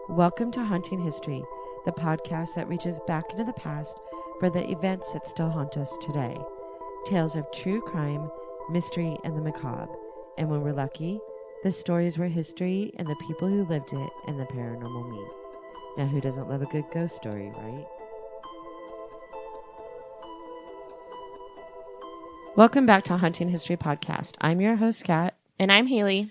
Welcome to Haunting History, the podcast that reaches back into the past for the events that still haunt us today. Tales of true crime, mystery, and the macabre. And when we're lucky, the stories where history and the people who lived it and the paranormal meet. Now, who doesn't love a good ghost story, right? Welcome back to Haunting History Podcast. I'm your host, Kat. And I'm Haley.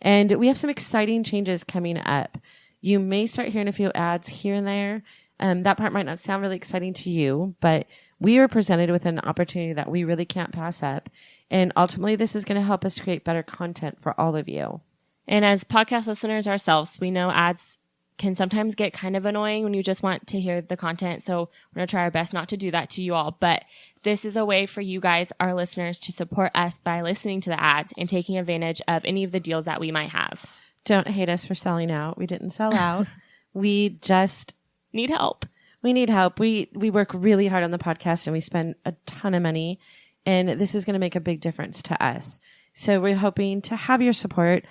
And we have some exciting changes coming up. You may start hearing a few ads here and there. That part might not sound really exciting to you, but we are presented with an opportunity that we really can't pass up. And ultimately, this is going to help us create better content for all of you. And as podcast listeners ourselves, we know ads can sometimes get kind of annoying when you just want to hear the content. So we're going to try our best not to do that to you all. But this is a way for you guys, our listeners, to support us by listening to the ads and taking advantage of any of the deals that we might have. Don't hate us for selling out. We didn't sell out. We just need help. We need help. We work really hard on the podcast and we spend a ton of money. And this is going to make a big difference to us. So we're hoping to have your support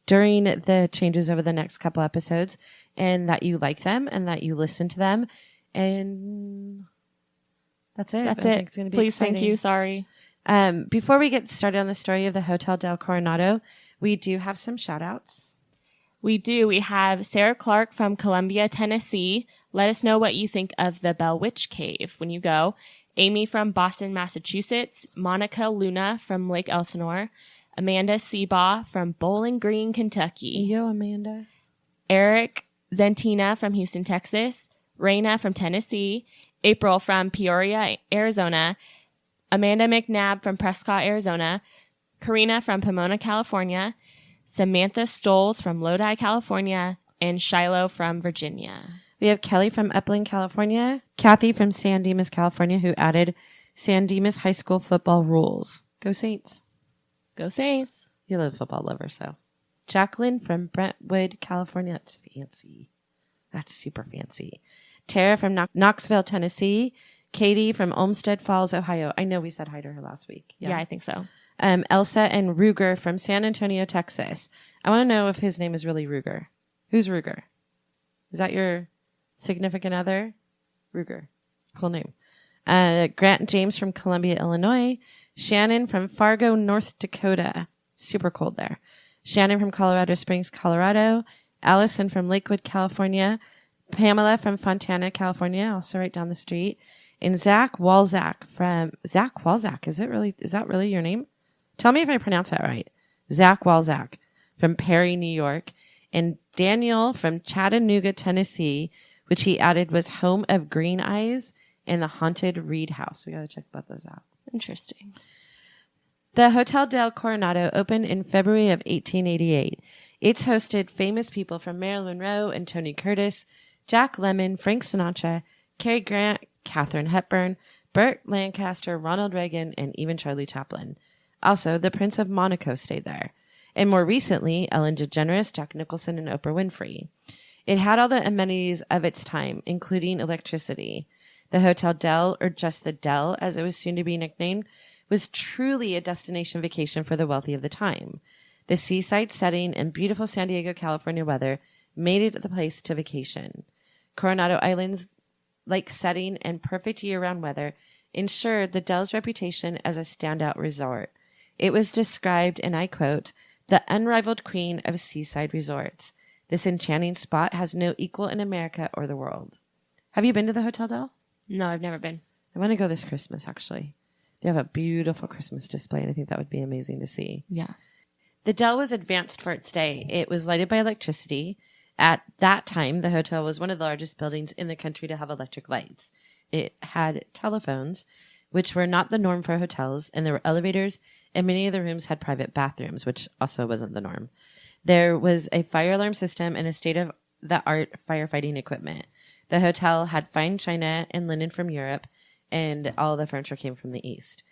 during the changes over the next couple episodes, and that you like them and that you listen to them. And that's it. That's it. It's gonna be Please, exciting. Thank you. Sorry. Before we get started on the story of the Hotel Del Coronado, we do have some shout outs. We do. We have Sarah Clark from Columbia, Tennessee. Let us know what you think of the Bell Witch Cave when you go. Amy from Boston, Massachusetts. Monica Luna from Lake Elsinore. Amanda Seabaugh from Bowling Green, Kentucky. Yo, Amanda. Eric Zentina from Houston, Texas. Raina from Tennessee. April from Peoria, Arizona. Amanda McNabb from Prescott, Arizona. Karina from Pomona, California. Samantha Stoles from Lodi, California. And Shiloh from Virginia. We have Kelly from Upland, California. Kathy from San Dimas, California, who added San Dimas High School football rules. Go Saints. Go Saints. You're a football lover, so. Jacqueline from Brentwood, California. That's fancy. That's super fancy. Tara from Knoxville, Tennessee. Katie from Olmsted Falls, Ohio. I know we said hi to her last week. Yeah, I think so. Elsa and Ruger from San Antonio, Texas. I want to know if his name is really Ruger. Who's Ruger? Is that your significant other? Ruger. Cool name. Grant and James from Columbia, Illinois. Shannon from Fargo, North Dakota. Super cold there. Shannon from Colorado Springs, Colorado. Allison from Lakewood, California. Pamela from Fontana, California, also right down the street. And Zach Walzak from Zach Walzak. Is that really your name? Tell me if I pronounce that right. Zach Walzak from Perry, New York. And Daniel from Chattanooga, Tennessee, which he added was home of Green Eyes and the Haunted Reed House. We got to check both those out. Interesting. The Hotel Del Coronado opened in February of 1888. It's hosted famous people from Marilyn Monroe and Tony Curtis, Jack Lemmon, Frank Sinatra, Cary Grant, Katharine Hepburn, Burt Lancaster, Ronald Reagan, and even Charlie Chaplin. Also, the Prince of Monaco stayed there. And more recently, Ellen DeGeneres, Jack Nicholson, and Oprah Winfrey. It had all the amenities of its time, including electricity. The Hotel Del, or just the Del, as it was soon to be nicknamed, was truly a destination vacation for the wealthy of the time. The seaside setting and beautiful San Diego, California weather made it the place to vacation. Coronado Island's lake setting and perfect year-round weather ensured the Del's reputation as a standout resort. It was described, and I quote, "the unrivaled queen of seaside resorts. This enchanting spot has no equal in America or the world." Have you been to the Hotel Del? No, I've never been. I want to go this Christmas, actually. They have a beautiful Christmas display, and I think that would be amazing to see. Yeah. The Del was advanced for its day. It was lighted by electricity. At that time, the hotel was one of the largest buildings in the country to have electric lights. It had telephones, which were not the norm for hotels, and there were elevators, and many of the rooms had private bathrooms, which also wasn't the norm. There was a fire alarm system and a state-of-the-art firefighting equipment. The hotel had fine china and linen from Europe, and all the furniture came from the East.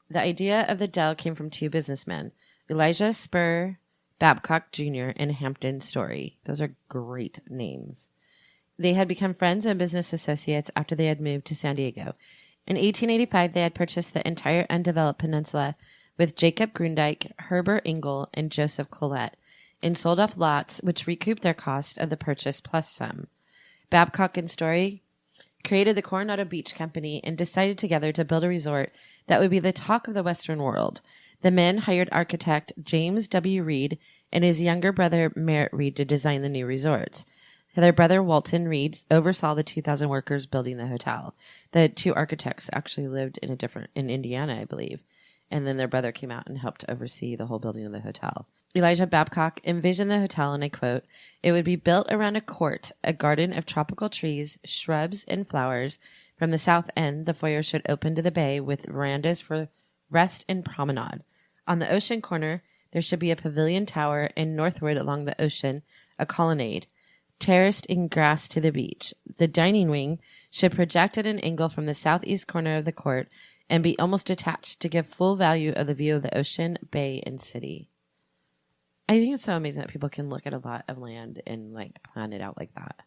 The idea of the Del came from two businessmen, Elijah Spur Babcock Jr. and Hampton Story. Those are great names. They had become friends and business associates after they had moved to San Diego. In 1885, they had purchased the entire undeveloped peninsula with Jacob Grundyke, Herbert Engel, and Joseph Collette. and sold off lots, which recouped their cost of the purchase plus some. Babcock and Story created the Coronado Beach Company and decided together to build a resort that would be the talk of the Western world. The men hired architect James W. Reed and his younger brother Merritt Reed to design the new resorts. Their brother Walton Reed oversaw the 2,000 workers building the hotel. The two architects actually lived in Indiana, I believe. And then their brother came out and helped oversee the whole building of the hotel. Elijah Babcock envisioned the hotel, and I quote, "It would be built around a court, a garden of tropical trees, shrubs, and flowers. From the south end, the foyer should open to the bay with verandas for rest and promenade. On the ocean corner, there should be a pavilion tower, and northward along the ocean, a colonnade, terraced in grass to the beach. The dining wing should project at an angle from the southeast corner of the court and be almost detached to give full value of the view of the ocean, bay, and city." I think it's so amazing that people can look at a lot of land and like plan it out like that.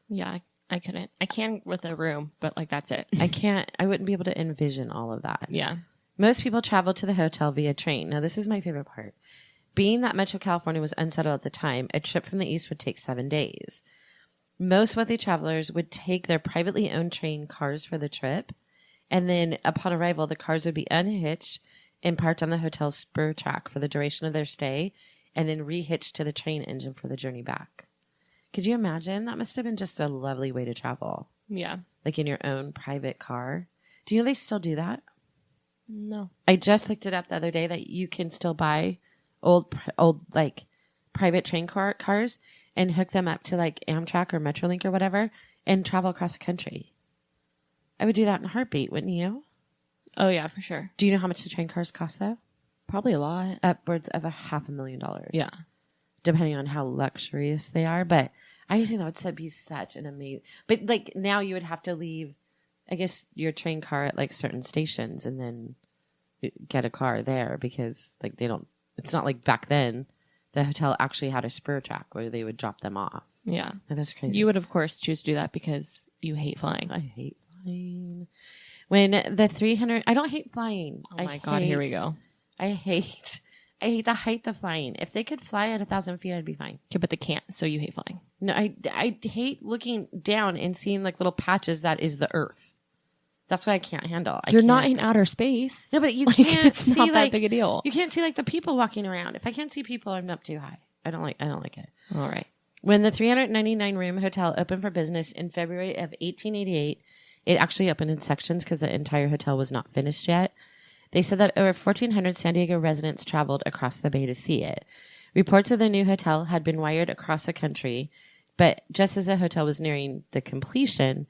Yeah, I couldn't. I can with a room, but like that's it. I wouldn't be able to envision all of that. Yeah. Most people travel to the hotel via train. Now, this is my favorite part. Being that much of California was unsettled at the time, a trip from the east would take 7 days. Most wealthy travelers would take their privately owned train cars for the trip, and then upon arrival, the cars would be unhitched and parked on the hotel's spur track for the duration of their stay, and then rehitched to the train engine for the journey back. Could you imagine? That must have been just a lovely way to travel. Yeah. Like in your own private car. Do you know they still do that? No. I just looked it up the other day that you can still buy old like private train cars and hook them up to like Amtrak or Metrolink or whatever and travel across the country. I would do that in a heartbeat, wouldn't you? Oh, yeah, for sure. Do you know how much the train cars cost, though? Probably a lot. Upwards of $500,000. Yeah. Depending on how luxurious they are. But I just think that would be such an amazing... But like now you would have to leave, I guess, your train car at like certain stations and then get a car there because like they don't... It's not like back then the hotel actually had a spur track where they would drop them off. Yeah. That's crazy. You would, of course, choose to do that because you hate flying. I hate flying. When the 300... I don't hate flying. Oh my God, here we go. I hate the height of flying. If they could fly at 1,000 feet, I'd be fine. Okay, but they can't, so you hate flying. No, I hate looking down and seeing like little patches that is the earth. That's what I can't handle. You're not in outer space. No, but you can't it's see not like that big a deal. You can't see like the people walking around. If I can't see people, I'm up too high. I don't like it. All right. When the 399 room hotel opened for business in February of 1888, it actually opened in sections because the entire hotel was not finished yet. They said that over 1,400 San Diego residents traveled across the bay to see it. Reports of the new hotel had been wired across the country, but just as the hotel was nearing the completion,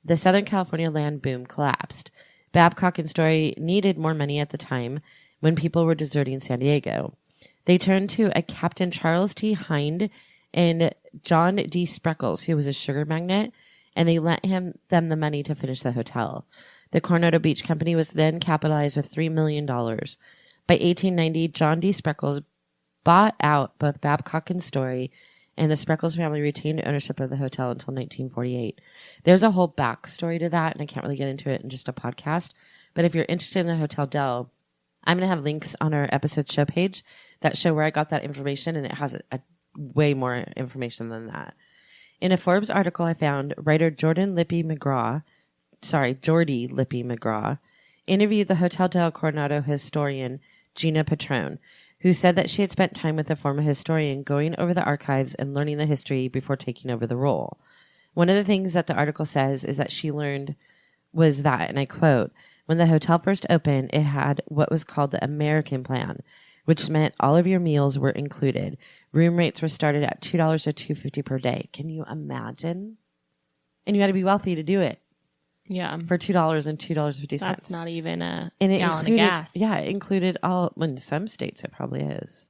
the Southern California land boom collapsed. Babcock and Story needed more money at the time when people were deserting San Diego. They turned to a Captain Charles T. Hind and John D. Spreckles, who was a sugar magnate, and they lent them the money to finish the hotel. The Coronado Beach Company was then capitalized with $3 million. By 1890, John D. Spreckles bought out both Babcock and Story, and the Spreckles family retained ownership of the hotel until 1948. There's a whole backstory to that, and I can't really get into it in just a podcast. But if you're interested in the Hotel Del, I'm going to have links on our episode show page that show where I got that information, and it has a way more information than that. In a Forbes article I found, writer Geordie Lippy McGraw interviewed the Hotel Del Coronado historian Gina Patrone, who said that she had spent time with a former historian going over the archives and learning the history before taking over the role. One of the things that the article says is that she learned was that, and I quote, when the hotel first opened, it had what was called the American plan, which meant all of your meals were included. Room rates were started at $2 or $2.50 per day. Can you imagine? And you had to be wealthy to do it. Yeah. For $2 and $2.50. That's not even a and gallon of gas. Yeah, it included all, well, in some states it probably is.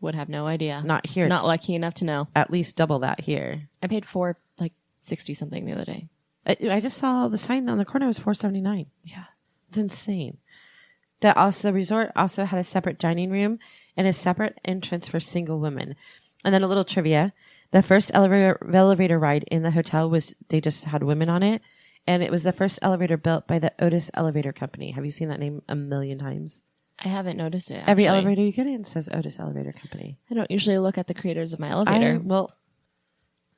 Would have no idea. Not here. Not lucky enough to know. At least double that here. I paid for like 60 something the other day. I just saw the sign on the corner was $4.79. Yeah. It's insane. The resort also had a separate dining room and a separate entrance for single women. And then a little trivia. The first elevator ride in the hotel they just had women on it. And it was the first elevator built by the Otis Elevator Company. Have you seen that name a million times? I haven't noticed it. Every actually. elevator you get in says Otis Elevator Company. I don't usually look at the creators of my elevator.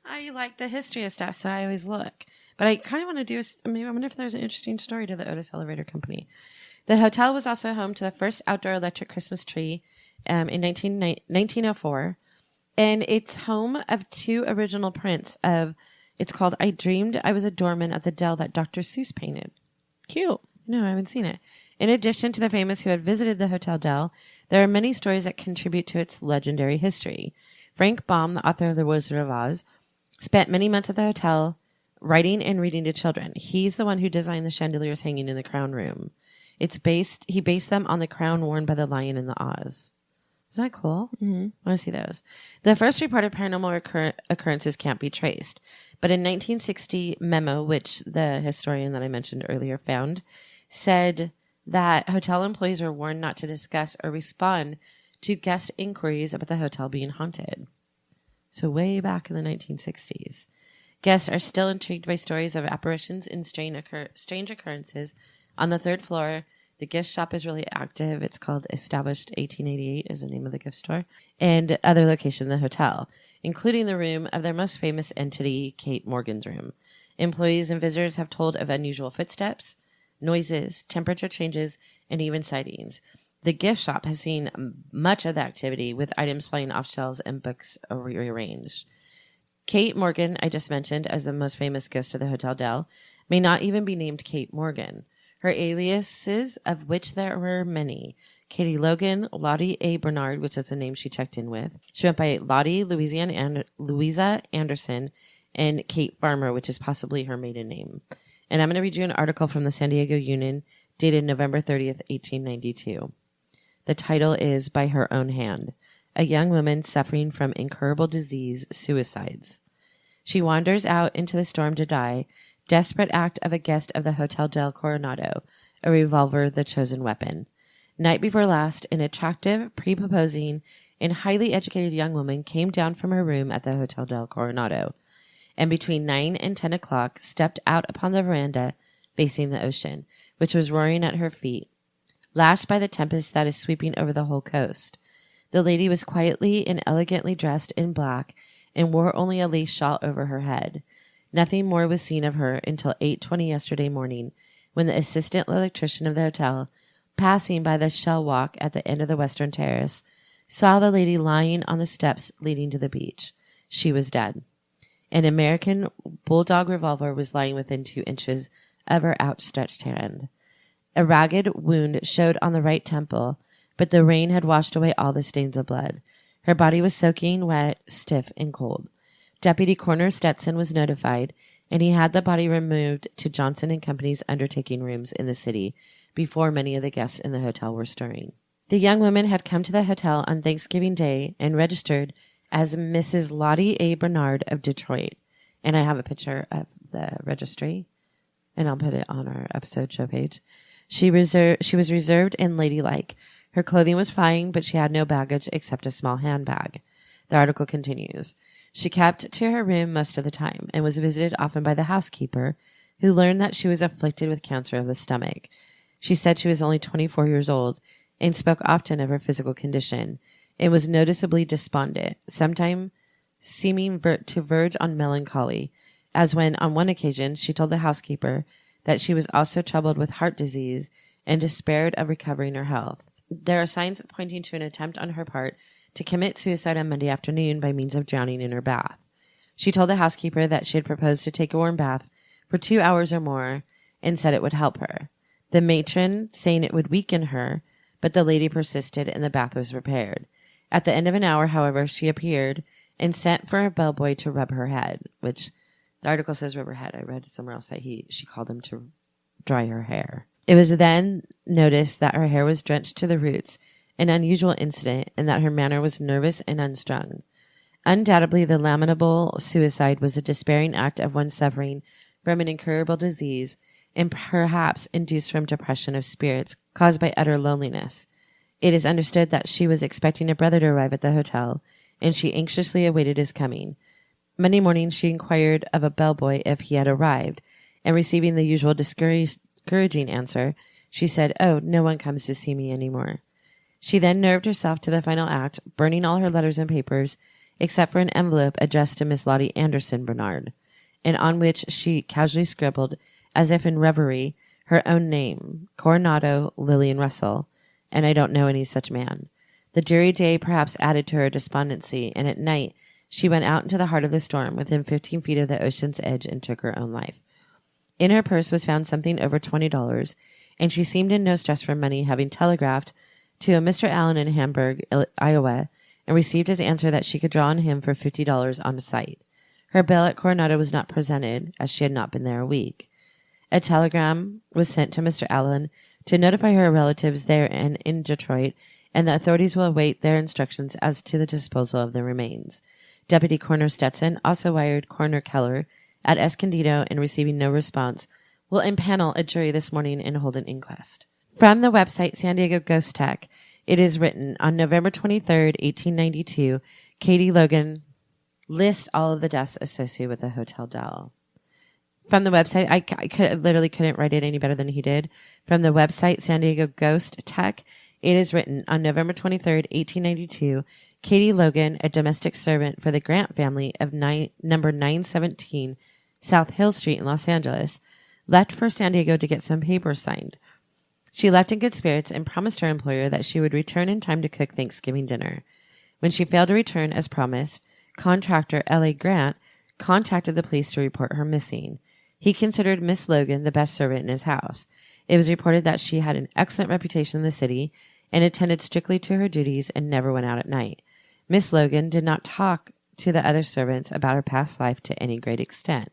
I like the history of stuff, so I always look. But I kind of want to do, maybe I wonder if there's an interesting story to the Otis Elevator Company. The hotel was also home to the first outdoor electric Christmas tree in 1904. And it's home of 2 original prints of, it's called I Dreamed I Was a Doorman at the Dell that Dr. Seuss painted. Cute. No, I haven't seen it. In addition to the famous who had visited the Hotel Del, there are many stories that contribute to its legendary history. Frank Baum, the author of The Wizard of Oz, spent many months at the hotel writing and reading to children. He's the one who designed the chandeliers hanging in the crown room. He based them on the crown worn by the lion in the Oz. Isn't that cool? Mm-hmm. I want to see those. The first reported paranormal occurrences can't be traced. But in 1960 memo, which the historian that I mentioned earlier found, said that hotel employees were warned not to discuss or respond to guest inquiries about the hotel being haunted. So way back in the 1960s. Guests are still intrigued by stories of apparitions and strange occurrences. On the 3rd floor, the gift shop is really active. It's called Established 1888 is the name of the gift store. And other locations in the hotel, including the room of their most famous entity, Kate Morgan's room. Employees and visitors have told of unusual footsteps, noises, temperature changes, and even sightings. The gift shop has seen much of the activity, with items flying off shelves and books rearranged. Kate Morgan, I just mentioned as the most famous ghost of the Hotel Del, may not even be named Kate Morgan. Her aliases, of which there were many: Katie Logan, Lottie A. Bernard, which is the name she checked in with. She went by Lottie Louisa Anderson, and Kate Farmer, which is possibly her maiden name. And I'm going to read you an article from the San Diego Union dated November 30th, 1892. The title is By Her Own Hand. A young woman suffering from incurable disease suicides. She wanders out into the storm to die, desperate act of a guest of the Hotel Del Coronado, a revolver the chosen weapon. Night before last, an attractive, pre-proposing, and highly educated young woman came down from her room at the Hotel Del Coronado, and between 9 and 10 o'clock stepped out upon the veranda facing the ocean, which was roaring at her feet, lashed by the tempest that is sweeping over the whole coast. The lady was quietly and elegantly dressed in black and wore only a lace shawl over her head. Nothing more was seen of her until 8:20 yesterday morning, when the assistant electrician of the hotel, passing by the shell walk at the end of the western terrace, saw the lady lying on the steps leading to the beach. She was dead. An American bulldog revolver was lying within 2 inches of her outstretched hand. A ragged wound showed on the right temple, but the rain had washed away all the stains of blood. Her body was soaking wet, stiff, and cold. Deputy Coroner Stetson was notified, and he had the body removed to Johnson & Company's undertaking rooms in the city before many of the guests in the hotel were stirring. The young woman had come to the hotel on Thanksgiving Day and registered as Mrs. Lottie A. Bernard of Detroit. And I have a picture of the registry, and I'll put it on our episode show page. She was reserved and ladylike. Her clothing was fine, but she had no baggage except a small handbag. The article continues. She kept to her room most of the time and was visited often by the housekeeper, who learned that she was afflicted with cancer of the stomach. She said she was only 24 years old and spoke often of her physical condition and was noticeably despondent, sometimes seeming to verge on melancholy, as when, on one occasion, she told the housekeeper that she was also troubled with heart disease and despaired of recovering her health. There are signs pointing to an attempt on her part to commit suicide on Monday afternoon by means of drowning in her bath. She told the housekeeper that she had proposed to take a warm bath for 2 hours or more and said it would help her. The matron saying it would weaken her, but the lady persisted and the bath was prepared. At the end of an hour, however, she appeared and sent for a bellboy to rub her head, which the article says rub her head. I read somewhere else that she called him to dry her hair. It was then noticed that her hair was drenched to the roots, an unusual incident, and that her manner was nervous and unstrung. Undoubtedly, the lamentable suicide was a despairing act of one suffering from an incurable disease, and perhaps induced from depression of spirits caused by utter loneliness. It is understood that she was expecting a brother to arrive at the hotel, and she anxiously awaited his coming. Monday morning, she inquired of a bellboy if he had arrived, and receiving the usual discouraging answer, she said, "Oh, no one comes to see me anymore." She then nerved herself to the final act, burning all her letters and papers, except for an envelope addressed to Miss Lottie Anderson Bernard, and on which she casually scribbled, as if in reverie, her own name, Coronado Lillian Russell, and I don't know any such man. The dreary day perhaps added to her despondency, and at night she went out into the heart of the storm within 15 feet of the ocean's edge and took her own life. In her purse was found something over $20, and she seemed in no stress for money, having telegraphed to a Mr. Allen in Hamburg, Iowa, and received his answer that she could draw on him for $50 on site. Her bill at Coronado was not presented, as she had not been there a week. A telegram was sent to Mr. Allen to notify her relatives there and in Detroit, and the authorities will await their instructions as to the disposal of the remains. Deputy Coroner Stetson also wired Coroner Keller at Escondido, and receiving no response, will impanel a jury this morning and hold an inquest. From the website San Diego Ghost Tech, it is written, on November 23rd, 1892, Katie Logan lists all of the deaths associated with the Hotel Del. From the website, I literally couldn't write it any better than he did. From the website San Diego Ghost Tech, it is written, on November 23rd, 1892, Katie Logan, a domestic servant for the Grant family of number 917 South Hill Street in Los Angeles, left for San Diego to get some papers signed. She left in good spirits and promised her employer that she would return in time to cook Thanksgiving dinner. When she failed to return as promised, contractor L.A. Grant contacted the police to report her missing. He considered Miss Logan the best servant in his house. It was reported that she had an excellent reputation in the city and attended strictly to her duties and never went out at night. Miss Logan did not talk to the other servants about her past life to any great extent.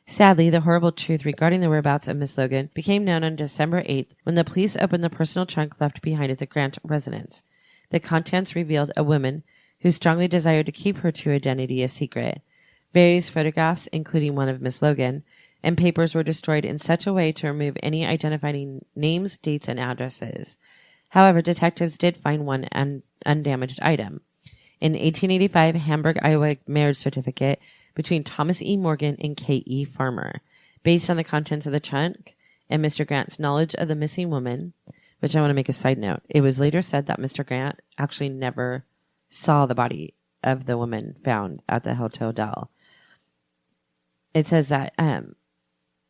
Sadly, the horrible truth regarding the whereabouts of Miss Logan became known on December 8th when the police opened the personal trunk left behind at the Grant residence. The contents revealed a woman who strongly desired to keep her true identity a secret. Various photographs, including one of Miss Logan, and papers were destroyed in such a way to remove any identifying names, dates, and addresses. However, detectives did find one undamaged item. An 1885 Hamburg, Iowa marriage certificate between Thomas E. Morgan and K. E. Farmer. Based on the contents of the trunk and Mr. Grant's knowledge of the missing woman, which I want to make a side note, it was later said that Mr. Grant actually never saw the body of the woman found at the Hotel Del. It says that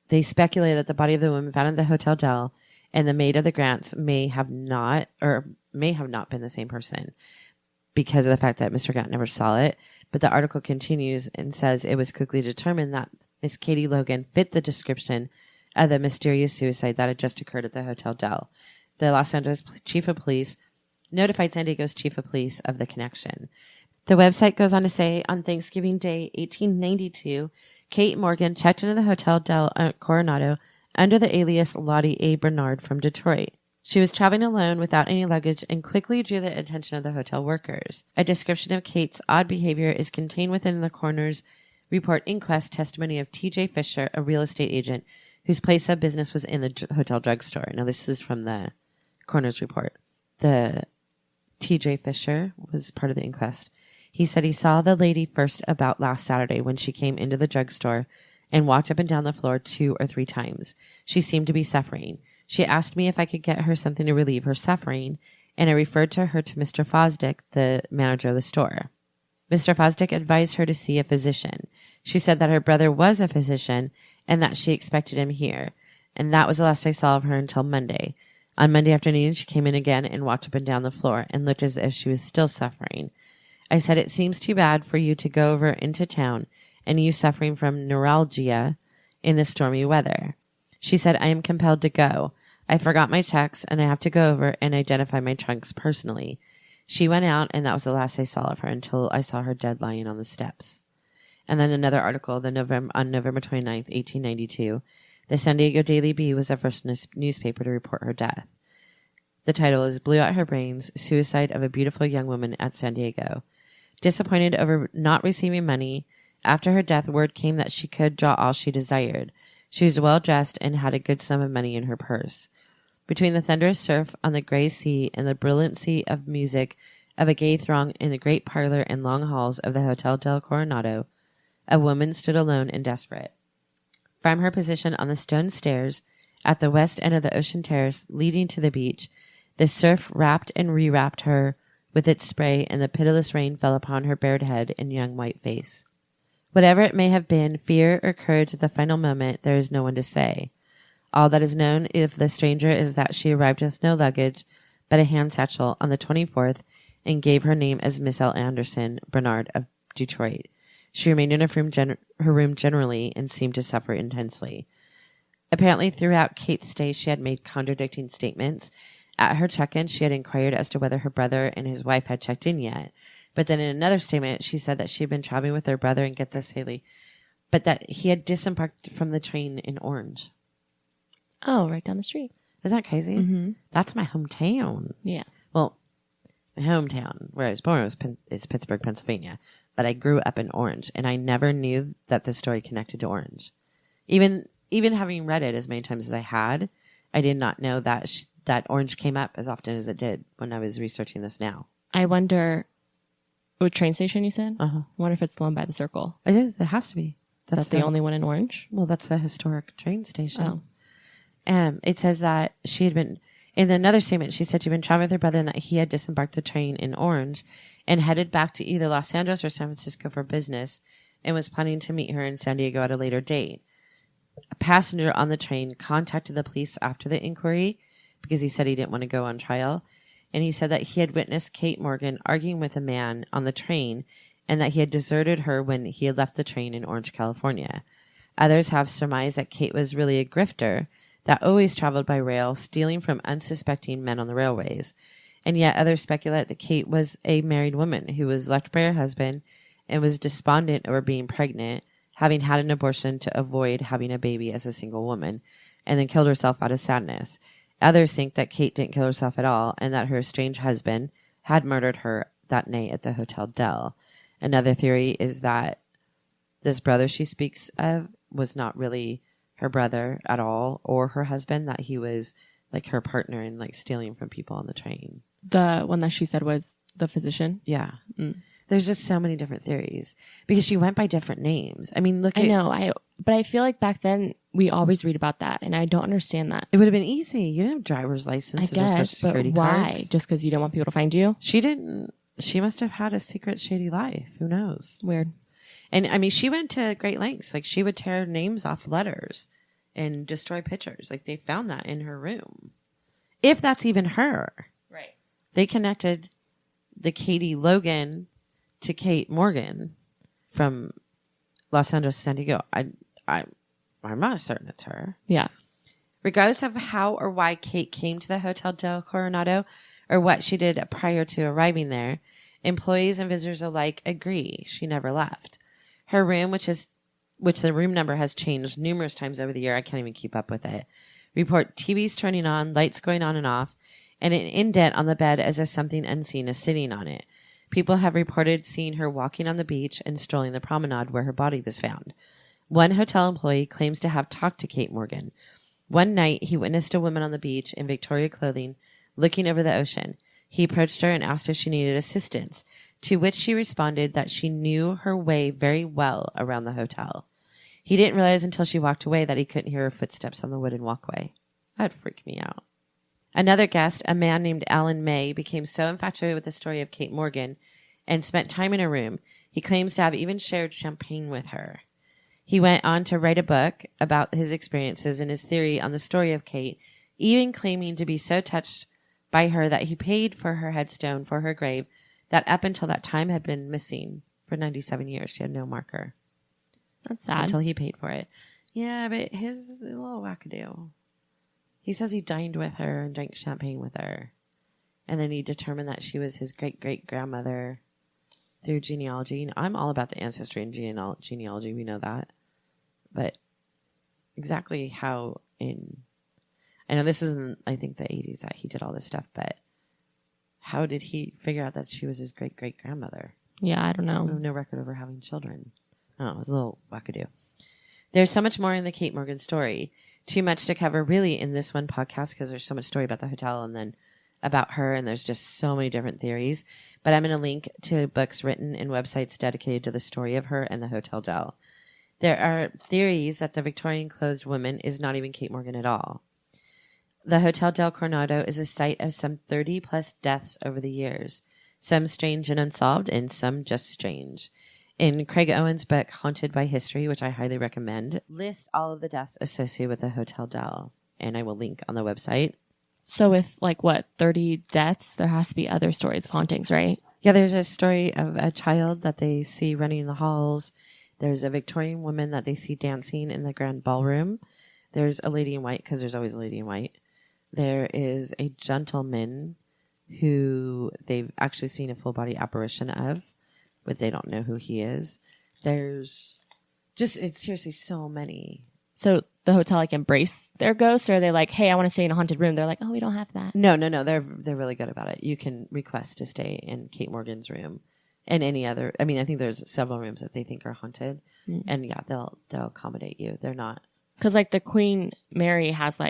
they speculated that the body of the woman found at the Hotel Del and the maid of the Grants may have not been the same person because of the fact that Mr. Grant never saw it. But the article continues and says it was quickly determined that Miss Katie Logan fit the description of the mysterious suicide that had just occurred at the Hotel Del. The Los Angeles Chief of Police notified San Diego's Chief of Police of the connection. The website goes on to say, on Thanksgiving Day, 1892, Kate Morgan checked into the Hotel Del Coronado under the alias Lottie A. Bernard from Detroit. She was traveling alone without any luggage and quickly drew the attention of the hotel workers. A description of Kate's odd behavior is contained within the coroner's report inquest testimony of T.J. Fisher, a real estate agent whose place of business was in the hotel drugstore. Now, this is from the coroner's report. The T.J. Fisher was part of the inquest. He said he saw the lady first about last Saturday when she came into the drugstore and walked up and down the floor 2 or 3 times. She seemed to be suffering. She asked me if I could get her something to relieve her suffering, and I referred her to Mr. Fosdick, the manager of the store. Mr. Fosdick advised her to see a physician. She said that her brother was a physician and that she expected him here, and that was the last I saw of her until Monday. On Monday afternoon, she came in again and walked up and down the floor and looked as if she was still suffering. I said, it seems too bad for you to go over into town and you suffering from neuralgia in the stormy weather. She said, I am compelled to go. I forgot my checks and I have to go over and identify my trunks personally. She went out and that was the last I saw of her until I saw her dead lying on the steps. And then another article on November 29th, 1892. The San Diego Daily Bee was the first newspaper to report her death. The title is Blew Out Her Brains, Suicide of a Beautiful Young Woman at San Diego. Disappointed over not receiving money, after her death word came that she could draw all she desired. She was well dressed and had a good sum of money in her purse. Between the thunderous surf on the gray sea and the brilliancy of music of a gay throng in the great parlor and long halls of the Hotel Del Coronado, a woman stood alone and desperate. From her position on the stone stairs at the west end of the ocean terrace leading to the beach, The surf wrapped and rewrapped her with its spray, and the pitiless rain fell upon her bared head and young white face. Whatever it may have been, fear or courage at the final moment, there is no one to say. All that is known of the stranger is that she arrived with no luggage but a hand satchel on the 24th and gave her name as Miss L. Anderson Bernard of Detroit. She remained in her room generally and seemed to suffer intensely. Apparently, throughout Kate's stay, she had made contradicting statements. At her check-in, she had inquired as to whether her brother and his wife had checked in yet. But then in another statement, she said that she had been traveling with her brother, and get this, Haley, but that he had disembarked from the train in Orange. Oh, right down the street. Isn't that crazy? Mm-hmm. That's my hometown. Yeah. Well, my hometown, where I was born, is Pittsburgh, Pennsylvania. But I grew up in Orange, and I never knew that the story connected to Orange. Even having read it as many times as I had, I did not know that that Orange came up as often as it did when I was researching this now. I wonder, what train station you said? Uh-huh. I wonder if it's the one by the Circle. It is. It has to be. That's the only one in Orange? Well, that's a historic train station. Oh. It says that she had been, in another statement, she said she'd been traveling with her brother and that he had disembarked the train in Orange and headed back to either Los Angeles or San Francisco for business and was planning to meet her in San Diego at a later date. A passenger on the train contacted the police after the inquiry because he said he didn't want to go on trial. And he said that he had witnessed Kate Morgan arguing with a man on the train and that he had deserted her when he had left the train in Orange, California. Others have surmised that Kate was really a grifter that always traveled by rail, stealing from unsuspecting men on the railways. And yet others speculate that Kate was a married woman who was left by her husband and was despondent over being pregnant, having had an abortion to avoid having a baby as a single woman, and then killed herself out of sadness. Others think that Kate didn't kill herself at all and that her estranged husband had murdered her that night at the Hotel Del. Another theory is that this brother she speaks of was not really her brother at all or her husband, that he was like her partner in like stealing from people on the train. The one that she said was the physician? Yeah. Mm. There's just so many different theories because she went by different names. I mean, I know, but I feel like back then we always read about that, and I don't understand that. It would have been easy. You didn't have driver's licenses or social security but why? cards. Just because you didn't want people to find you? She didn't. She must have had a secret, shady life. Who knows? Weird. And I mean, she went to great lengths. Like she would tear names off letters and destroy pictures. Like they found that in her room. If that's even her. Right. They connected the Katie Logan to Kate Morgan from Los Angeles to San Diego. I'm not certain it's her. Yeah. Regardless of how or why Kate came to the Hotel Del Coronado or what she did prior to arriving there, employees and visitors alike agree she never left. Her room, which the room number has changed numerous times over the year, I can't even keep up with it, report TVs turning on, lights going on and off, and an indent on the bed as if something unseen is sitting on it. People have reported seeing her walking on the beach and strolling the promenade where her body was found. One hotel employee claims to have talked to Kate Morgan. One night, he witnessed a woman on the beach in Victoria clothing looking over the ocean. He approached her and asked if she needed assistance, to which she responded that she knew her way very well around the hotel. He didn't realize until she walked away that he couldn't hear her footsteps on the wooden walkway. That would freak me out. Another guest, a man named Alan May, became so infatuated with the story of Kate Morgan and spent time in her room. He claims to have even shared champagne with her. He went on to write a book about his experiences and his theory on the story of Kate, even claiming to be so touched by her that he paid for her headstone for her grave that up until that time had been missing for 97 years. She had no marker. That's sad. Until he paid for it. Yeah, but his is a little wackadoo. He says he dined with her and drank champagne with her. And then he determined that she was his great-great-grandmother through genealogy. And I'm all about the ancestry and genealogy. We know that. But exactly how in... I know this isn't, I think, the 80s that he did all this stuff, but how did he figure out that she was his great-great-grandmother? Yeah, I don't know. We have no record of her having children. Oh, it was a little wackadoo. There's so much more in the Kate Morgan story. Too much to cover really in this one podcast because there's so much story about the hotel and then about her, and there's just so many different theories. But I'm going to link to books written and websites dedicated to the story of her and the Hotel Del. There are theories that the Victorian clothed woman is not even Kate Morgan at all. The Hotel Del Coronado is a site of some 30 plus deaths over the years, some strange and unsolved and some just strange. In Craig Owen's book, Haunted by History, which I highly recommend, lists all of the deaths associated with the Hotel Del, and I will link on the website. So with 30 deaths, there has to be other stories of hauntings, right? Yeah, there's a story of a child that they see running in the halls. There's a Victorian woman that they see dancing in the grand ballroom. There's a lady in white, because there's always a lady in white. There is a gentleman who they've actually seen a full body apparition of, but they don't know who he is. There's it's seriously so many. So the hotel embrace their ghosts, or are they like, hey, I want to stay in a haunted room? They're like, oh, we don't have that. No. They're really good about it. You can request to stay in Kate Morgan's room and any other. I mean, I think there's several rooms that they think are haunted, and yeah, they'll accommodate you. They're not, because the Queen Mary has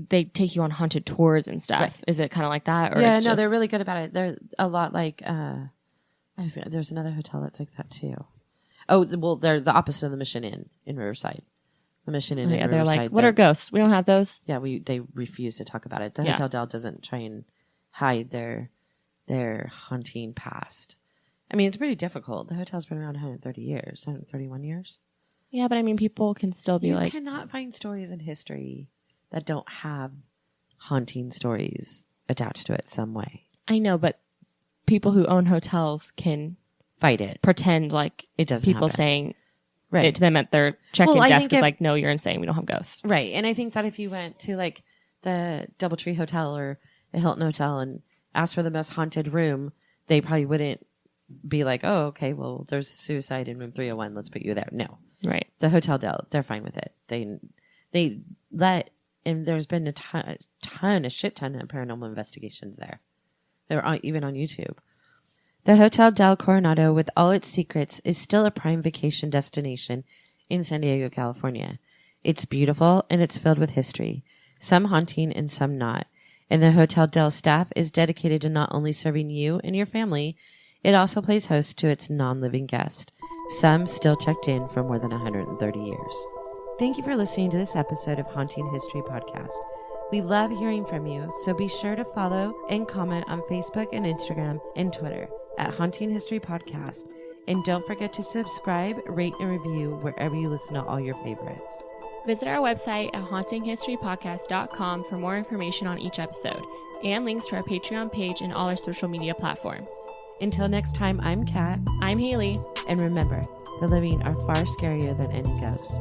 they take you on haunted tours and stuff. Right. Is it kind of like that? Or yeah, no, they're really good about it. They're a lot like, there's another hotel that's like that too. Oh, well, they're the opposite of the Mission Inn in Riverside. The Mission Inn in Riverside. They're like, what are ghosts? We don't have those. Yeah, they refuse to talk about it. The Hotel Del doesn't try and hide their haunting past. I mean, it's pretty difficult. The hotel's been around 130 years, 131 years. Yeah, but I mean, people can still be You cannot find stories in history that don't have haunting stories attached to it some way. I know, but people who own hotels can fight it. Pretend it doesn't people happen. Saying it to them at their check-in desk is no, you're insane. We don't have ghosts. Right. And I think that if you went to the Doubletree Hotel or the Hilton Hotel and asked for the most haunted room, they probably wouldn't be like, oh, okay, well, there's suicide in room 301. Let's put you there. No. Right. The Hotel Del, they're fine with it. They let... And there's been a shit ton of paranormal investigations there. They're even on YouTube. The Hotel Del Coronado, with all its secrets, is still a prime vacation destination in San Diego, California. It's beautiful and it's filled with history, some haunting and some not. And the Hotel Del staff is dedicated to not only serving you and your family, it also plays host to its non-living guests, some still checked in for more than 130 years. Thank you for listening to this episode of Haunting History Podcast. We love hearing from you, so be sure to follow and comment on Facebook and Instagram and Twitter at Haunting History Podcast. And don't forget to subscribe, rate, and review wherever you listen to all your favorites. Visit our website at hauntinghistorypodcast.com for more information on each episode and links to our Patreon page and all our social media platforms. Until next time, I'm Kat. I'm Haley. And remember, the living are far scarier than any ghost.